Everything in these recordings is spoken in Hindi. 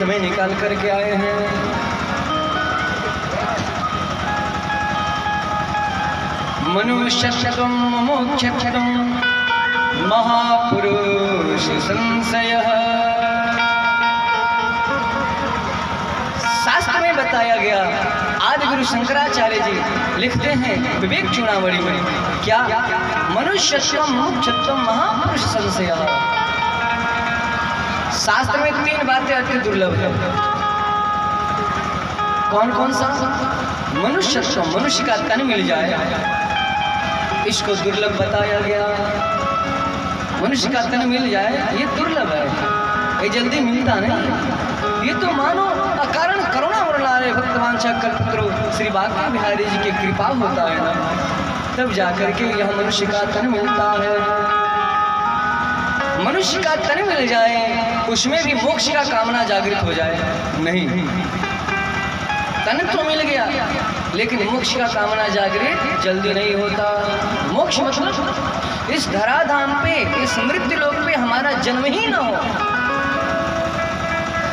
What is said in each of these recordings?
समय निकाल करके आए हैं। मनुष्यत्वं मोक्षत्वं महापुरुष संशयः। शास्त्र में बताया गया, आदि गुरु शंकराचार्य जी लिखते हैं विवेक चूड़ामणि में, क्या मनुष्यत्वं मोक्षत्वं महापुरुष संशयः। शास्त्र में 3 बातें अति दुर्लभ है। कौन कौन सा? मनुष्यत्व, मनुष्य का तन मिल जाए, इसको दुर्लभ बताया गया। मनुष्य का तन मिल जाए ये दुर्लभ है, ये जल्दी मिलता नहीं। ये तो मानो अकारण करुणा वरणारे भक्तवांछा कल्पतरु श्री बांके बिहारी जी की कृपा होता है ना, तब जाकर के यह मनुष्य का तन मिलता है। मनुष्य का तन मिल जाए, उसमें भी मोक्ष का कामना जागृत हो जाए नहीं। तन तो मिल गया लेकिन मोक्ष का कामना जागृत जल्दी नहीं होता। मोक्ष मतलब इस धराधाम पे, इस मृत्यु लोक पे हमारा जन्म ही ना हो,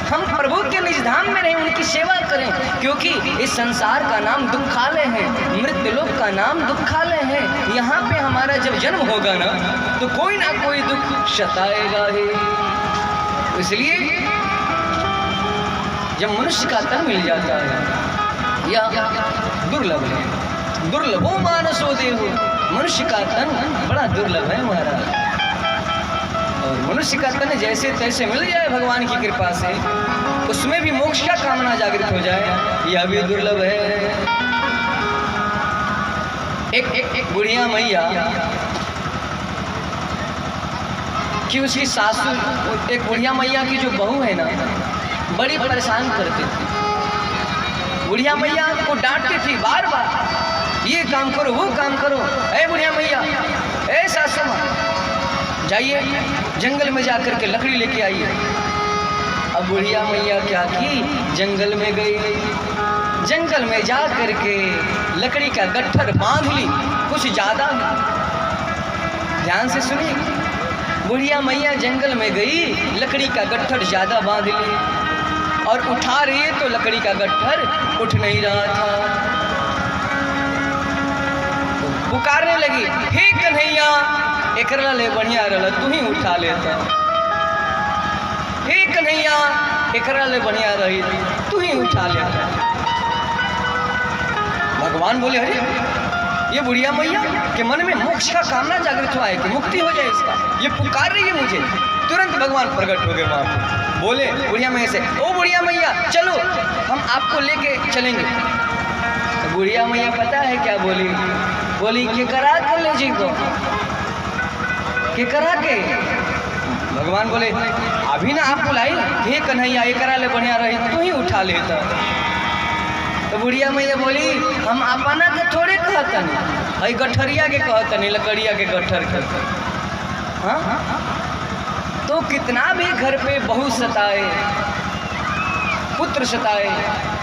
हम प्रभु के निज धाम में रहें, उनकी सेवा करें। क्योंकि इस संसार का नाम दुखालय है, मृत्यु लोक का नाम दुखालय है। यहाँ पे हमारा जब जन्म होगा ना तो कोई ना कोई दुख सताएगा ही। इसलिए जब मनुष्य का तन मिल जाता है, यह दुर्लभ है। दुर्लभो मानसो देहो, मनुष्य का तन बड़ा दुर्लभ है महाराज। और मनुष्य का तन जैसे तैसे मिल जाए भगवान की कृपा से, उसमें भी मोक्ष का कामना जागृत हो जाए, यह भी दुर्लभ है। एक बुढ़िया मैया कि उसकी सासू, एक बुढ़िया मैया की जो बहू है ना, बड़ी परेशान करती थी। बुढ़िया मैया को डांटती थी बार बार, ये काम करो वो काम करो। ऐ बुढ़िया मैया, ऐ सासू माँ, जाइए जंगल में जाकर के लकड़ी लेके आइए। अब बुढ़िया मैया क्या की, जंगल में गई। जंगल में जा करके लकड़ी का गट्ठर बांध ली, कुछ ज्यादा। ध्यान से सुनिए, बुढ़िया मैया जंगल में गई, लकड़ी का गट्ठर ज्यादा बांध ली और उठा रही है तो लकड़ी का गट्ठर उठ नहीं रहा था। तो पुकारने लगी, हे कन्हैया, एकरा ले बढ़िया रहल तू ही उठा लेता। हे कन्हैया, एकरा ले बढ़िया रही तू ही उठा लेता। भगवान बोले, अरे ये बुढ़िया मैया के मन में मोक्ष का कामना जागृत हुआ है कि मुक्ति हो जाए इसका, ये पुकार रही है मुझे। तुरंत भगवान प्रकट हो गए वहां पर, बोले बुढ़िया मैया से, ओ बुढ़िया मैया चलो हम आपको लेके चलेंगे। तो बुढ़िया मैया पता है क्या बोली? बोली कि करा कर ले जी को, कि करा के। भगवान बोले, अभी ना आप बुलाई, हे कन्हैया ये करा ले बढ़िया रही तू ही उठा लेता। तो बुढ़िया मैया बोली, हम अपना के थोड़े कहतन, अई गठरिया के कहतन, लकड़िया के गट्ठर के। हाँ, तो कितना भी घर पे बहू सताए, पुत्र सताए,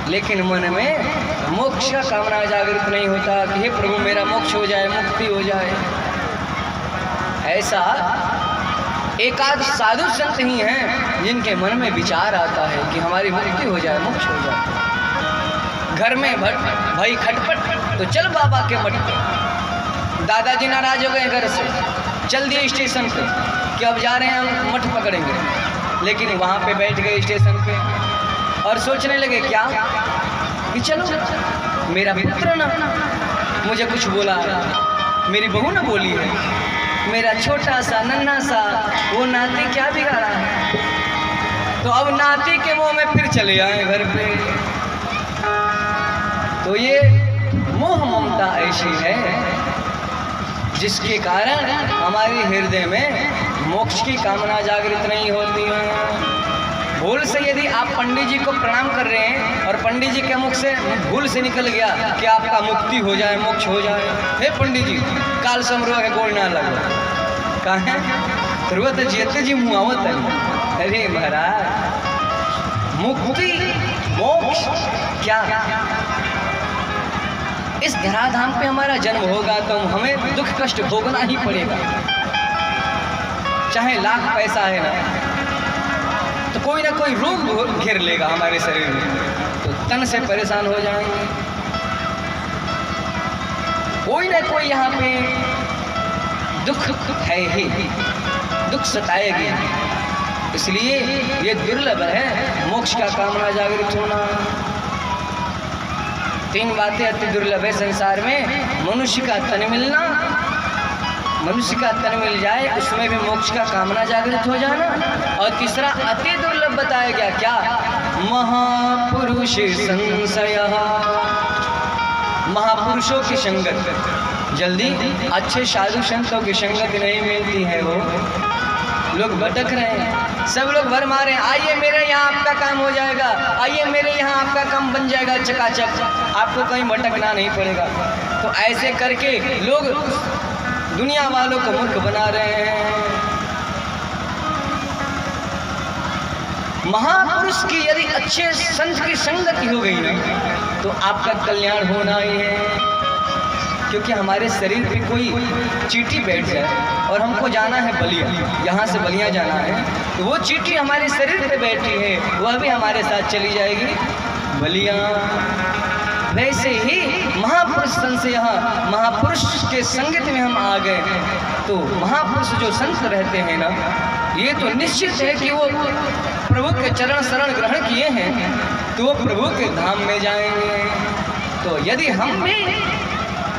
लेकिन मन में मोक्ष का कामना जागृत नहीं होता कि हे प्रभु मेरा मोक्ष हो जाए, मुक्ति हो जाए। ऐसा एकाध साधु संत ही हैं जिनके मन में विचार आता है कि हमारी मुक्ति हो जाए, मोक्ष हो जाए। घर में भाई खटपट, तो चल बाबा के मठ पे। दादाजी नाराज हो गए घर से, चल दिए स्टेशन पे कि अब जा रहे हैं हम मठ पकड़ेंगे। लेकिन वहाँ पे बैठ गए स्टेशन पे और सोचने लगे क्या कि चलो मेरा पुत्र ना मुझे कुछ बोला, मेरी बहू ना बोली है, मेरा छोटा सा नन्हा सा वो नाती क्या बिगाड़ा है। तो अब नाती के मुंह में फिर चले आए घर पे। तो ये मोह ममता ऐसी है जिसके कारण हमारे हृदय में मोक्ष की कामना जागृत नहीं होती है। भूल से यदि आप पंडित जी को प्रणाम कर रहे हैं और पंडित जी के मुख से भूल से निकल गया कि आपका मुक्ति हो जाए, मोक्ष हो जाए, हे पंडित जी काल समरो के गोड़ ना लगो, कहे तुरंत जीते जी मुआवत है। अरे महाराज, मुक्ति मोक्ष क्या, इस धराधाम पे हमारा जन्म होगा तो हमें दुख कष्ट भोगना ही पड़ेगा, चाहे लाख पैसा है ना, तो कोई ना कोई रोग घेर लेगा हमारे शरीर में, तो तन से परेशान हो जाएंगे। कोई ना कोई यहाँ पे दुख है ही, दुख सताएगी। इसलिए ये दुर्लभ है मोक्ष का कामना जागृत होना। 3 बातें अति दुर्लभ है संसार में। मनुष्य का तन मिलना, मनुष्य का तन मिल जाए उसमें भी मोक्ष का कामना जागृत हो जाना। और तीसरा अति दुर्लभ बताया गया क्या? महापुरुष संशय, महापुरुषों की संगत। जल्दी अच्छे साधु संतों की संगत नहीं मिलती है, वो लोग भटक रहे हैं। सब लोग भर मारे, आइए मेरे यहाँ आपका काम हो जाएगा, आइए मेरे यहाँ आपका काम बन जाएगा चकाचक, आपको कहीं भटकना नहीं पड़ेगा। तो ऐसे करके लोग दुनिया वालों को मूर्ख बना रहे हैं। महापुरुष की यदि अच्छे संत की संगति हो गई ना, तो आपका कल्याण होना ही है। क्योंकि हमारे शरीर पे कोई चींटी बैठ जाए और हमको जाना है बलिया, यहाँ से बलिया जाना है, तो वो चींटी हमारे शरीर पे बैठी है, वह भी हमारे साथ चली जाएगी बलिया। वैसे ही महापुरुष संत, यहाँ महापुरुष के संगत में हम आ गए, तो महापुरुष जो संत रहते हैं ना, ये तो निश्चित है कि वो प्रभु के चरण शरण ग्रहण किए हैं, तो वो प्रभु के धाम में जाएंगे। तो यदि हम भी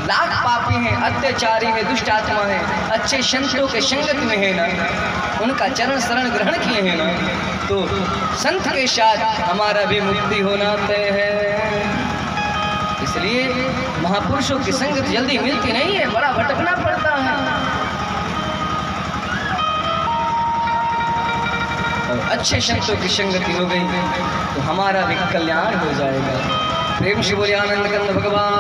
लाख पापी हैं, अत्याचारी हैं, दुष्ट आत्मा हैं, अच्छे संतों के संगत में है ना, उनका चरण शरण ग्रहण किए हैं ना, तो संत के साथ हमारा भी मुक्ति होना तय है। इसलिए महापुरुषों की संगत जल्दी मिलती नहीं है, बड़ा भटकना पड़ता है। और अच्छे संतों की संगति हो गई तो हमारा भी कल्याण हो जाएगा। प्रेम से बोले आनंद कंद भगवान